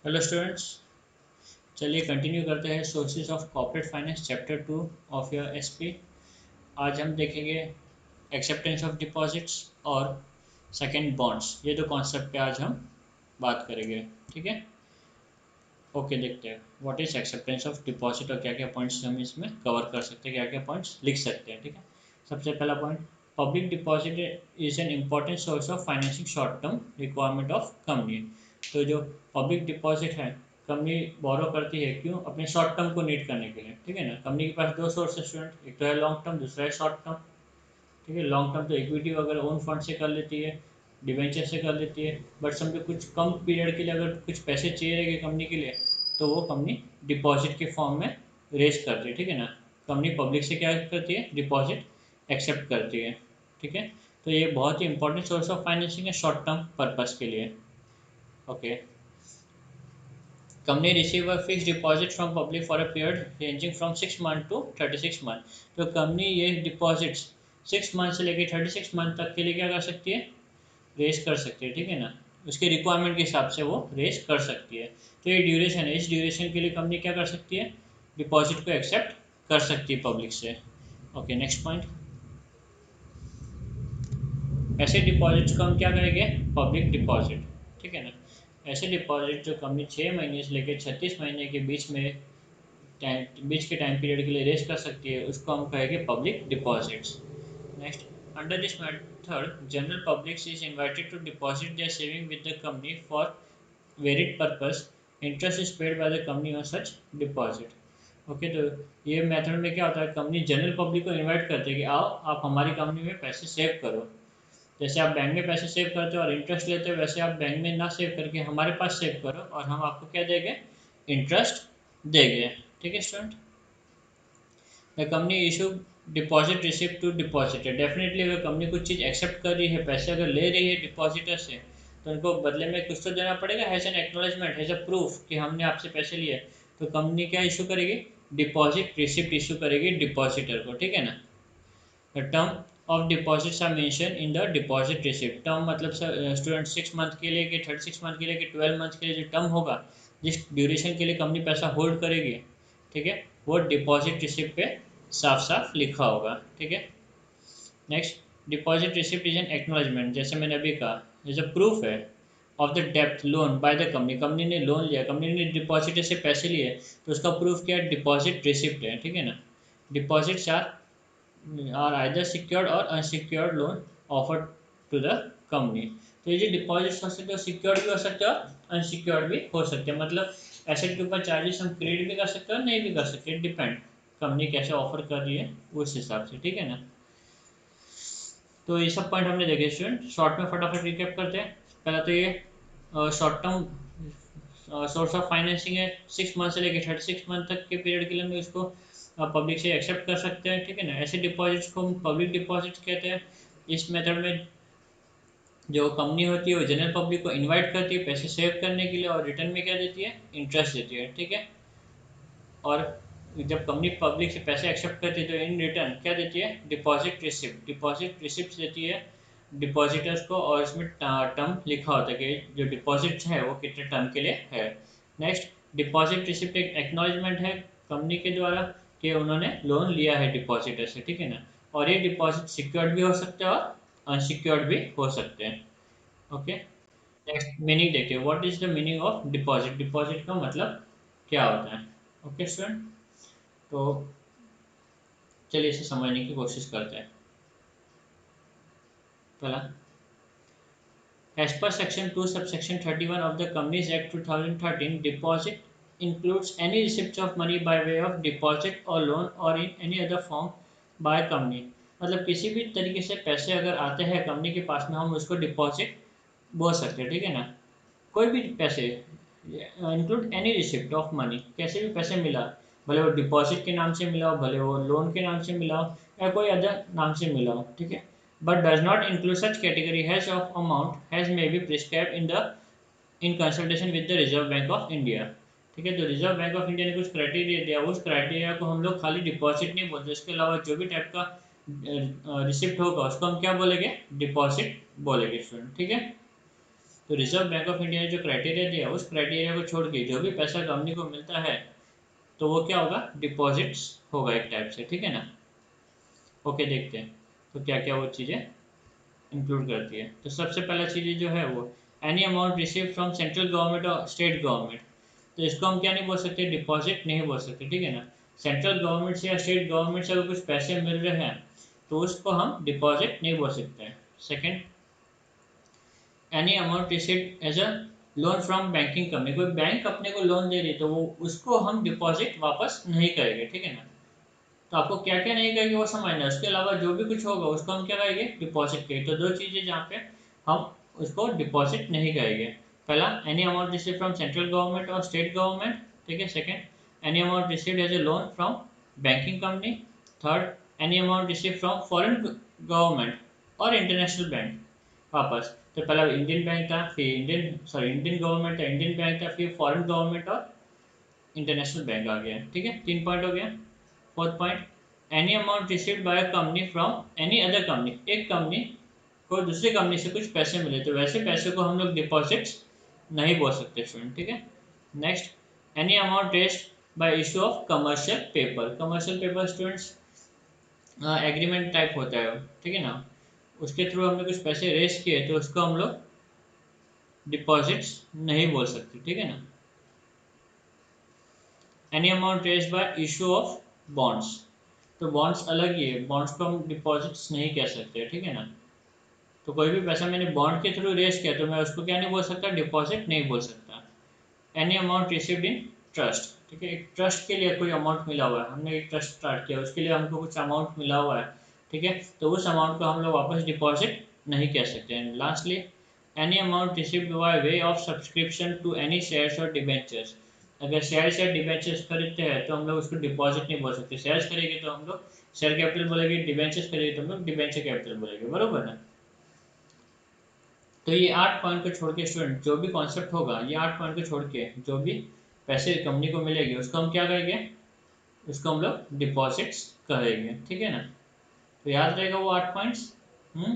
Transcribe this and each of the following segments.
Hello students, चलिए continue करते हैं sources of corporate finance chapter 2 of your SP. आज हम देखेंगे एक्सेप्टेंस ऑफ डिपॉजिट्स और सेकंड बॉन्ड्स। ये दो कॉन्सेप्ट पे आज हम बात करेंगे। ठीक है, ओके। देखते हैं what is acceptance of deposit और क्या क्या पॉइंट्स हम इसमें कवर कर सकते हैं, क्या क्या पॉइंट्स लिख सकते हैं। ठीक है, सबसे पहला point, public deposit is an important source of financing short term requirement of company. तो जो पब्लिक डिपॉजिट है, कंपनी बोरो करती है क्यों? अपने शॉर्ट टर्म को नीड करने के लिए। ठीक है ना, कंपनी के पास दो सोर्स है स्टूडेंट, एक तो है लॉन्ग टर्म, दूसरा है शॉर्ट टर्म। ठीक है, लॉन्ग टर्म तो इक्विटी वगैरह ओन फंड से कर लेती है, डिवेंचर से कर लेती है। बट समझो कुछ कम पीरियड के लिए अगर कुछ पैसे चाहिए रहेंगे कंपनी के लिए, तो वो कंपनी डिपॉजिट के फॉर्म में रेज करती है। ठीक है ना, कंपनी पब्लिक से क्या करती है? डिपॉजिट एक्सेप्ट करती है। ठीक है, तो ये बहुत ही इंपॉर्टेंट सोर्स ऑफ फाइनेंसिंग है शॉर्ट टर्म पर्पस के लिए। Okay, company receive a fix deposit from public for a period ranging from 6 month to 36 month. तो कंपनी ये डिपॉजिट्स 6 मंथ से लेकर 36 मंथ तक के लिए क्या कर सकती है? रेस कर सकती है। ठीक है ना, उसके रिक्वायरमेंट के हिसाब से वो रेस कर सकती है। तो ये ड्यूरेशन है, इस ड्यूरेशन के लिए कंपनी क्या कर सकती है? डिपॉजिट को एक्सेप्ट कर सकती है पब्लिक से। ओके, नेक्स्ट पॉइंट, ऐसे डिपॉजिट्स को हम क्या करेंगे? Public deposit. ठीक है ना, ऐसे डिपॉजिट जो कंपनी 6 महीने से लेकर 36 महीने के बीच के टाइम पीरियड के लिए रेस कर सकती है, उसको हम कहेंगे public deposits. Next, under this method, general public is invited to deposit their saving with the company for varied purpose. Interest is paid by the company on such deposit. Okay, तो ये method में क्या होता है? Company general public को invite करते हैं कि आओ आप हमारी कंपनी में पैसे सेव करो। जैसे आप बैंक में पैसे सेव करते हो और इंटरेस्ट लेते हो, वैसे आप बैंक में ना सेव करके हमारे पास सेव करो और हम आपको क्या देंगे? इंटरेस्ट देंगे। ठीक है student, the company issue deposit receipt to depositor. Definitely अगर कंपनी कुछ चीज़ एक्सेप्ट कर रही है, पैसे अगर ले रही है डिपॉजिटर से, तो उनको बदले में कुछ तो देना पड़ेगा, has an acknowledgement, has a proof कि हमने आपसे पैसे लिए। तो कंपनी क्या इशू करेगी? डिपॉजिट रिसिप्ट इशू करेगी डिपॉजिटर को। ठीक है ना, the term of deposits are mention in the deposit receipt. Term मतलब स्टूडेंट 6 मंथ के लिए कि 36 मंथ के लिए कि 12 मंथ के लिए जो टर्म होगा, जिस ड्यूरेशन के लिए कंपनी पैसा होल्ड करेगी, ठीक है, वो डिपॉजिट रिसिप्ट पे साफ साफ लिखा होगा। ठीक है, next, deposit receipt is an acknowledgement, जैसे मैंने अभी कहा, इज अ प्रूफ है of the depth loan by the company. Company ने लोन लिया, कंपनी ने डिपॉजिटर से पैसे लिए, तो उसका प्रूफ क्या है? डिपॉजिट रिसिप्ट है। ठीक है ना, डिपॉजिट्स आर आइदर सिक्योर्ड और unsecured loan offered to the company. तो ये जो डिपॉजिट्स हो सकते हैं सिक्योर्ड भी हो सकते हैं और अनसिक्योर्ड भी हो सकते हैं। मतलब एसेट के ऊपर चार्जेस हम क्रेडिट भी कर सकते हैं और नहीं भी कर सकते, डिपेंड कंपनी कैसे ऑफर कर रही है उस हिसाब से। ठीक है ना, तो ये सब पॉइंट हमने देखे स्टूडेंट। शॉर्ट में फटाफट रिकैप करते हैं। पहला तो ये short term source of financing है, 6 मंथ से लेकर 36 मंथ तक के पीरियड के लिए हम इसको पब्लिक से एक्सेप्ट कर सकते हैं। ठीक है ना, ऐसे डिपॉजिट्स को हम पब्लिक डिपॉजिट्स कहते हैं। इस मेथड में जो कंपनी होती है वो जनरल पब्लिक को इनवाइट करती है पैसे सेव करने के लिए और रिटर्न में क्या देती है? इंटरेस्ट देती है। ठीक है, और जब कंपनी पब्लिक से पैसे एक्सेप्ट करती है तो इन रिटर्न क्या देती है? Deposit receipt. डिपॉजिट रिसिप्ट देती है डिपॉजिटर्स को और इसमें टर्म लिखा होता है कि जो डिपॉजिट है वो कितने टर्म के लिए है। नेक्स्ट, डिपॉजिट रिसिप्ट एक एक्नॉलेजमेंट है कंपनी के द्वारा कि उन्होंने लोन लिया है डिपॉजिटर से। ठीक है ना, और ये डिपॉजिट सिक्योर्ड भी हो सकते हैं और अनसिक्योर्ड भी हो सकते हैं। ओके, नेक्स्ट मीनिंग देखिए, what is the meaning of deposit? Deposit का मतलब क्या होता है? ओके स्टूडेंट, तो चलिए इसे समझने की कोशिश करते हैं। पहला, as per section 2 subsection 31 of the companies act 2013, deposit includes any receipts of money by way of deposit or loan or in any other form by company। मतलब किसी भी तरीके से पैसे अगर आते हैं कंपनी के पास में, हम उसको डिपॉजिट बोल सकते हैं। ठीक है ना, कोई भी पैसे, include any receipt of money, कैसे भी पैसे मिला, भले वो डिपॉजिट के नाम से मिला हो, भले वो लोन के नाम से मिला हो या कोई अदर नाम से मिला हो। ठीक है, but does not include such category has of amount has may be prescribe in consultation with the reserve bank of India. ठीक है, तो रिजर्व बैंक ऑफ इंडिया ने कुछ क्राइटेरिया दिया, उस क्राइटेरिया को हम लोग खाली डिपॉजिट नहीं बोलते, इसके अलावा जो भी टाइप का रिसिप्ट होगा उसको हम क्या बोलेंगे? डिपॉजिट बोलेंगे स्टूडेंट। ठीक है, तो रिजर्व बैंक ऑफ इंडिया ने जो क्राइटेरिया दिया उस क्राइटेरिया को छोड़ के जो भी पैसा कंपनी को मिलता है तो वो क्या होगा, डिपॉजिट्स होगा एक टाइप से, ठीक है ना। ओके, देखते हैं तो क्या क्या वो चीज़ें इंक्लूड करती है। तो सबसे पहला चीज़ जो है वो any amount receive from central government और स्टेट गवर्नमेंट। तो इसको हम क्या नहीं बोल सकते, डिपॉजिट नहीं बोल सकते, ठीक है ना। सेंट्रल गवर्नमेंट से या स्टेट गवर्नमेंट से अगर कुछ पैसे मिल रहे हैं तो उसको हम डिपॉजिट नहीं बोल सकते हैं। Second, any amount received as a loan from banking company. कोई बैंक अपने को लोन दे रही तो वो उसको हम डिपॉजिट वापस नहीं करेंगे, ठीक है ना। तो आपको क्या क्या नहीं करेंगे वो समझना है, उसके अलावा जो भी कुछ होगा उसको हम क्या करेंगे, डिपॉजिट करेंगे। तो दो चीज़ें जहाँ पे हम उसको डिपॉजिट नहीं करेंगे। पहला, any amount receive from central government और स्टेट गवर्नमेंट, ठीक है। Second, any amount received as a loan from banking company. Third, any amount receive from foreign government और इंटरनेशनल बैंक वापस। तो पहला इंडियन बैंक था, फिर इंडियन गवर्नमेंट था, इंडियन बैंक था, फिर फॉरेन गवर्नमेंट और इंटरनेशनल बैंक आ गया, ठीक है। 3 पॉइंट हो गया। Fourth point, any amount received by a company from any other company. एक कंपनी को दूसरी कंपनी से कुछ पैसे मिले तो वैसे पैसे को हम लोग डिपॉजिट्स नहीं बोल सकते स्टूडेंट, ठीक है। Next, any amount raised bye issue of commercial paper. Commercial paper students agreement type होता है, ठीक है ना। उसके थ्रू हमने कुछ पैसे रेस किए तो उसको हम लोग डिपॉजिट्स नहीं बोल सकते, ठीक है ना। Any amount raised bye issue of bonds. तो बॉन्ड्स अलग ही है, बॉन्ड्स को हम डिपॉजिट्स नहीं कह सकते, ठीक है ना। तो कोई भी पैसा मैंने बॉन्ड के थ्रू रेस किया तो मैं उसको क्या नहीं बोल सकता, डिपॉजिट नहीं बोल सकता। Any amount received in trust, ठीक है। एक ट्रस्ट के लिए कोई अमाउंट मिला हुआ है, हमने एक ट्रस्ट स्टार्ट किया उसके लिए हमको कुछ अमाउंट मिला हुआ है, ठीक है। तो उस अमाउंट को हम लोग वापस डिपॉजिट नहीं कह सकते हैं। Lastly, any amount received by way of subscription to any shares और डिबेंचर्स। अगर शेयर्स या डिबेंचर्स खरीदते हैं तो हम लोग उसको डिपॉजिट नहीं बोल सकते। शेयर्स खरीदेंगे तो हम लोग शेयर कैपिटल बोलेंगे, डिबेंचर्स खरीदेंगे तो हम लोग डिबेंचर कैपिटल बोलेंगे, बरोबर ना। तो ये 8 पॉइंट को छोड़ के स्टूडेंट जो भी कॉन्सेप्ट होगा, ये 8 पॉइंट को छोड़ के जो भी पैसे कंपनी को मिलेगी उसको हम क्या करेंगे, उसको हम लोग डिपॉजिट्स करेंगे, ठीक है ना। तो याद रहेगा वो 8 पॉइंट्स। हम्म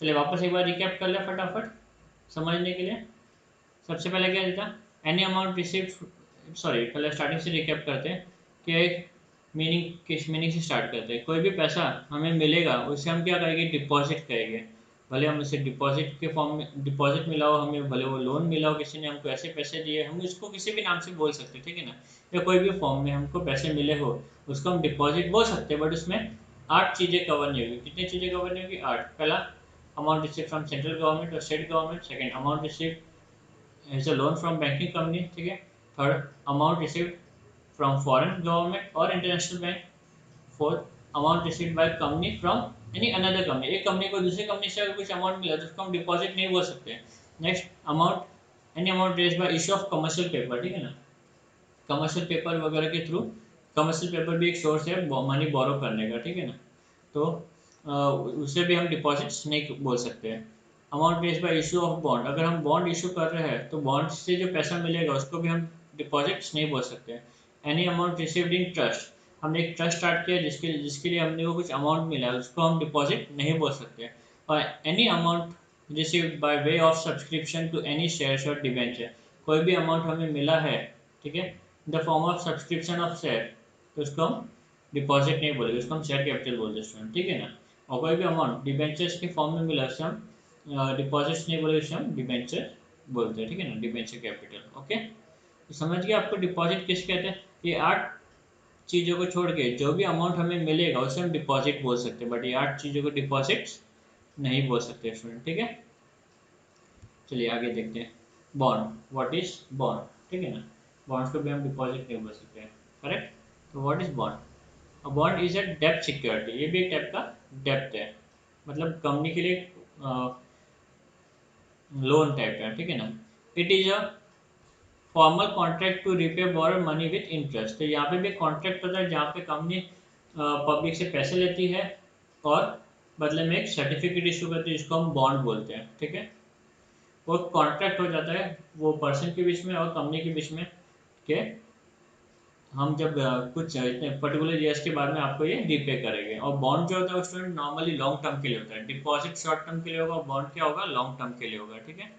चलिए वापस एक बार रिकैप कर ले फटाफट समझने के लिए। सबसे पहले क्या था, एनी अमाउंट रिसीव, सॉरी पहले स्टार्टिंग से रिकैप करते हैं कि मीनिंग किस मीनिंग से स्टार्ट करते हैं। कोई भी पैसा हमें मिलेगा उससे हम क्या करेंगे, डिपॉजिट करेंगे। भले हम उसे डिपॉजिट के फॉर्म में डिपॉजिट मिला हो हमें, भले वो लोन मिला हो, किसी ने हमको ऐसे पैसे दिए, हम उसको किसी भी नाम से बोल सकते हैं, ठीक है ना। या कोई भी फॉर्म में हमको पैसे मिले हो उसको हम डिपॉजिट बोल सकते हैं। बट उसमें 8 चीज़ें कवर नहीं होगी। कितनी चीज़ें कवर नहीं होगी, 8। पहला, amount receive from central government और state government. Second, amount receive as a loan from banking company, ठीक है। Third, amount receive from foreign government और international bank. Fourth, amount received by company from any another company. एक company को दूसरी company से अगर कुछ अमाउंट मिला तो उसको हम डिपॉजिट नहीं बोल सकते। Next, amount any amount raised bye issue of commercial paper, ठीक है ना। कमर्शियल पेपर वगैरह के थ्रू, कमर्शियल पेपर भी एक सोर्स है मनी बोरो करने का, ठीक है ना। तो उससे भी हम डिपॉजिट्स नहीं बोल सकते हैं। Amount raised bye issue of bond, अगर हम बॉन्ड इशू कर रहे हैं तो बॉन्ड से जो पैसा मिलेगा उसको भी हम डिपॉजिट्स नहीं बोल सकते। Any amount received in trust, हमने एक ट्रस्ट स्टार्ट किया जिसके लिए हमने को कुछ अमाउंट मिला है उसको हम डिपॉजिट नहीं बोल सकते। और any amount received by way of subscription to any shares और डिबेंचर, कोई भी अमाउंट हमें मिला है, ठीक है, in the form of subscription of share, तो उसको हम डिपॉजिट नहीं बोलेंगे, उसको हम शेयर कैपिटल बोलते हैं, ठीक है ना। और कोई भी अमाउंट डिबेंचर्स के फॉर्म में मिला उससे हम डिपॉजिट्स नहीं बोलेंगे, उससे हम डिबेंचर बोलते हैं, ठीक है ना, डिबेंचर कैपिटल। ओके, तो समझ गया आपको डिपॉजिट किस कहते हैं। ये 8 चीज़ों को छोड़ के जो भी अमाउंट हमें मिलेगा उसे हम डिपॉजिट बोल सकते हैं, बट ये 8 चीज़ों को डिपॉजिट नहीं बोल सकते स्टूडेंट, ठीक है। चलिए आगे देखते हैं। बॉन्ड, व्हाट इज बॉन्ड, ठीक है ना। बॉन्ड्स को भी हम डिपॉजिट नहीं बोल सकते हैं, करेक्ट। तो what is bond, bond is a depth security, ये भी एक टाइप का डेप्थ है, मतलब कंपनी के लिए लोन टाइप का, ठीक है ना। It is a formal contract to repay borrow money with interest. तो यहाँ पे भी कॉन्ट्रैक्ट होता है जहाँ पे कंपनी पब्लिक से पैसे लेती है और बदले में एक सर्टिफिकेट इशू करती है जिसको हम बॉन्ड बोलते हैं, ठीक है। वो कॉन्ट्रैक्ट हो जाता है वो पर्सन के बीच में और कंपनी के बीच में के हम जब कुछ इतने पर्टिकुलर ईयर्स के बाद में आपको ये रीपे करेंगे। और बॉन्ड जो होता है स्टूडेंट नॉर्मली लॉन्ग टर्म के लिए होता है, डिपॉजिट शॉर्ट टर्म के लिए होगा, बॉन्ड क्या होगा, लॉन्ग टर्म के लिए होगा। ठीक है,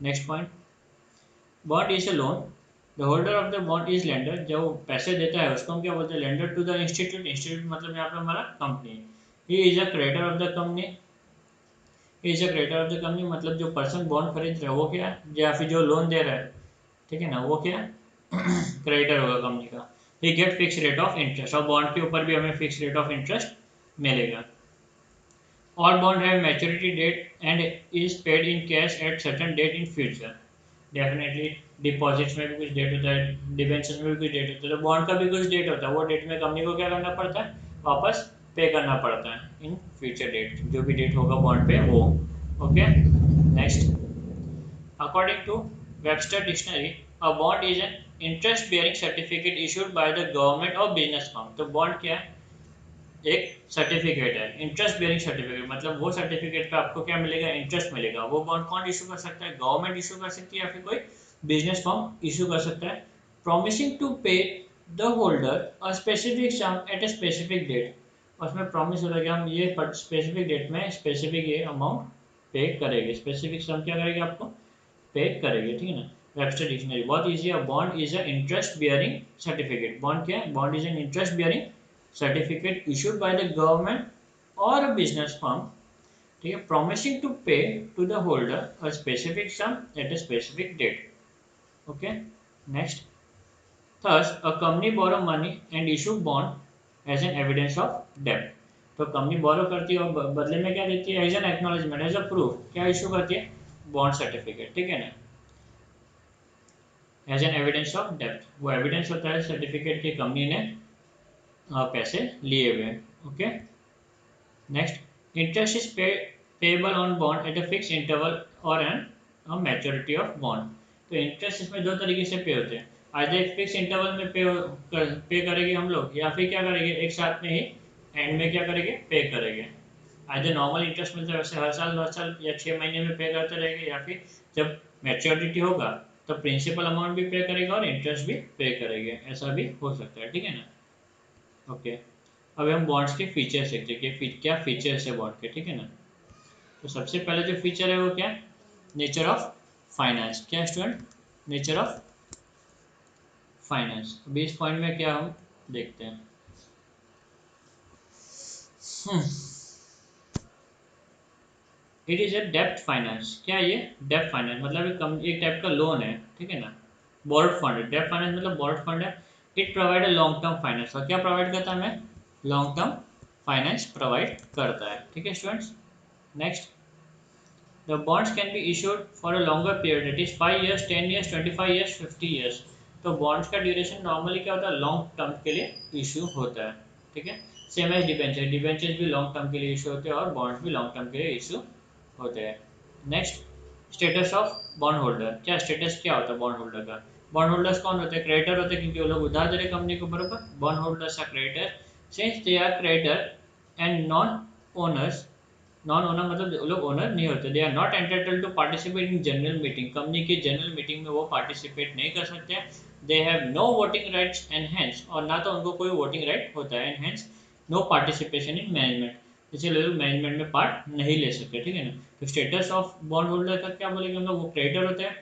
next point, bond is a loan, the holder of the bond is lender, जो पैसे देता है उसको हम क्या बोलते हैं, lender to the institute, institute मतलब यहाँ पे हमारा company. He is a creditor of the company, is a creditor of the company मतलब जो पर्सन बॉन्ड खरीद रहा है वो क्या है, या फिर जो लोन दे रहा है, ठीक है ना, वो क्या क्रेडिटर होगा कंपनी का। He get fix rate of interest, और बॉन्ड के ऊपर भी हमें फिक्स रेट ऑफ इंटरेस्ट मिलेगा। All bond have maturity date and is paid in cash at certain date in future. Definitely deposits में भी कुछ डेट होता है, डिबेंचर्स में भी कुछ डेट होता है, तो बॉन्ड का भी कुछ डेट होता है, वो डेट में कंपनी को क्या करना पड़ता है, वापस पे करना पड़ता है इन फ्यूचर डेट, जो भी डेट होगा बॉन्ड पे वो। Okay, next, according to Webster dictionary, a bond is an interest bearing certificate issued by the government और बिजनेस फर्म। तो बॉन्ड क्या है, एक सर्टिफिकेट है, इंटरेस्ट बेयरिंग सर्टिफिकेट, मतलब वो सर्टिफिकेट पे आपको क्या मिलेगा, इंटरेस्ट मिलेगा। वो बॉन्ड कौन इशू कर सकता है, गवर्नमेंट इशू कर सकती है या फिर कोई बिजनेस फर्म इशू कर सकता है। Promising to pay the holder a specific sum at a specific date, उसमें प्रॉमिस होता है कि हम ये स्पेसिफिक डेट में स्पेसिफिक ये अमाउंट पे करेंगे, स्पेसिफिक सम क्या करेंगे, आपको पे करेंगे। ठीक है ना, वेबस्टर डिक्शनरी बहुत इजी है। Bond is a interest bearing certificate, bond क्या है, bond is an interest bearing certificate issued by the government or a business firm, ठीक है, promising to pay to the holder a specific sum at a specific date. Okay, next, thus a company borrow money and issue bond as an evidence of debt. तो company borrow करती है और बदले में क्या देती है, as an acknowledgement, as a proof क्या इशू करती है, बॉन्ड सर्टिफिकेट। ठीक है ना, एज एन एविडेंस ऑफ डेप्थ, वो एविडेंस होता है सर्टिफिकेट की कंपनी ने पैसे लिए हुए। Okay, next, interest is payable on bond at a fix interval और एन मैच्योरिटी ऑफ बॉन्ड। तो इंटरेस्ट इसमें दो तरीके से पे होते हैं, आधे एक फिक्स इंटरवल में पे करेंगे हम लोग, या फिर क्या करेंगे एक साथ में ही एंड में क्या करेंगे, पे करेंगे। आधे नॉर्मल इंटरेस्ट मिलता है वैसे हर साल 10 साल या 6 महीने में पे करते रहेंगे, या फिर जब मैच्योरिटी होगा तो प्रिंसिपल अमाउंट भी पे करेगा और इंटरेस्ट भी पे करेंगे, ऐसा भी हो सकता है। ठीक है ना, ओके। अब हम बॉन्ड्स के फीचर्स देखते हैं कि क्या फीचर्स है बॉन्ड के। ठीक है ना, तो सबसे पहले जो फीचर है वो क्या है, नेचर ऑफ फाइनेंस। क्या स्टूडेंट, नेचर ऑफ फाइनेंस। अभी इस पॉइंट में क्या हम देखते हैं, इट इज अ डेप्ट फाइनेंस। क्या है ये, डेप्ट फाइनेंस मतलब एक टाइप का लोन है। ठीक है ना, बोर्ड फंड, डेप्ट फाइनेंस मतलब बोर्ड फंड है। It provide a long term finance, और क्या प्रोवाइड करता है हमें, लॉन्ग टर्म फाइनेंस प्रोवाइड करता है। ठीक है students, next, the bonds can be issued for a longer period, that is 5 years, 10 years, 25 years, 50 years। तो bonds का ड्यूरेशन नॉर्मली क्या होता है, लॉन्ग टर्म के लिए इशू होता है। ठीक है, सेम एज डिबेंचर, डिबेंचर्स भी लॉन्ग टर्म के लिए इशू होते हैं और बॉन्ड्स भी लॉन्ग टर्म के लिए इशू होते हैं। Next, status of bond holder. क्या स्टेटस क्या होता है बॉन्ड होल्डर का, बॉन्ड होल्डर्स कौन होते हैं, क्रेडिटर होते हैं क्योंकि वो लोग उधार दे रहे कंपनी को, बराबर। Bond holders are creditor since they are creditor and non owners, non owner मतलब वो लोग ओनर नहीं होते, they are not entitled to participate in general meeting, company की जनरल मीटिंग में वो पार्टिसिपेट नहीं कर सकते हैं। They have no voting rights and hence, और ना तो उनको कोई वोटिंग राइट होता है, and hence no participation in management, इसलिए लोग मैनेजमेंट में पार्ट नहीं ले सकते। ठीक है ना, तो स्टेटस ऑफ बॉन्ड होल्डर का क्या बोलेंगे हम लोग, वो क्रेडिटर होते हैं।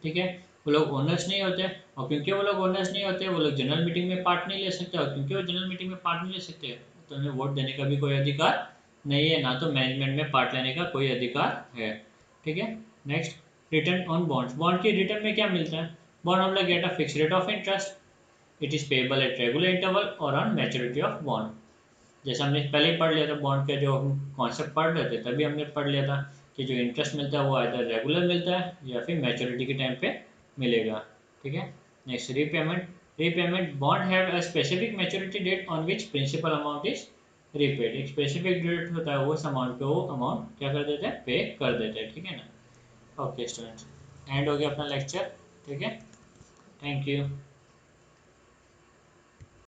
ठीक है, वो लोग ओनर्स नहीं होते, और क्योंकि वो लोग ओनर्स नहीं होते वो लोग जनरल मीटिंग में पार्ट नहीं ले सकते, और क्योंकि वो जनरल मीटिंग में पार्ट नहीं ले सकते तो उन्हें वोट देने का भी कोई अधिकार नहीं है, ना तो मैनेजमेंट में पार्ट लेने का कोई अधिकार है। ठीक है, next, return on bonds. Bond के रिटर्न में क्या मिलता है, bond holder get a fix rate of interest, it is payable at regular interval और ऑन मैच्योरिटी ऑफ बॉन्ड। जैसे हमने पहले ही पढ़ लिया था बॉन्ड के जो कॉन्सेप्ट पढ़ रहे थे तभी हमने पढ़ लिया था कि जो इंटरेस्ट मिलता है वो आइदर रेगुलर मिलता है या फिर मैच्योरिटी के टाइम पे मिलेगा। ठीक है, next, repayment. Repayment, bond have a specific maturity date on which principal amount is repaid. एक स्पेसिफिक डेट होता है, उस अमाउंट पे वो अमाउंट क्या कर देते हैं, पे कर देते हैं। ठीक है ना, ओके स्टूडेंट्स, एंड हो गया अपना लेक्चर। ठीक है, थैंक यू।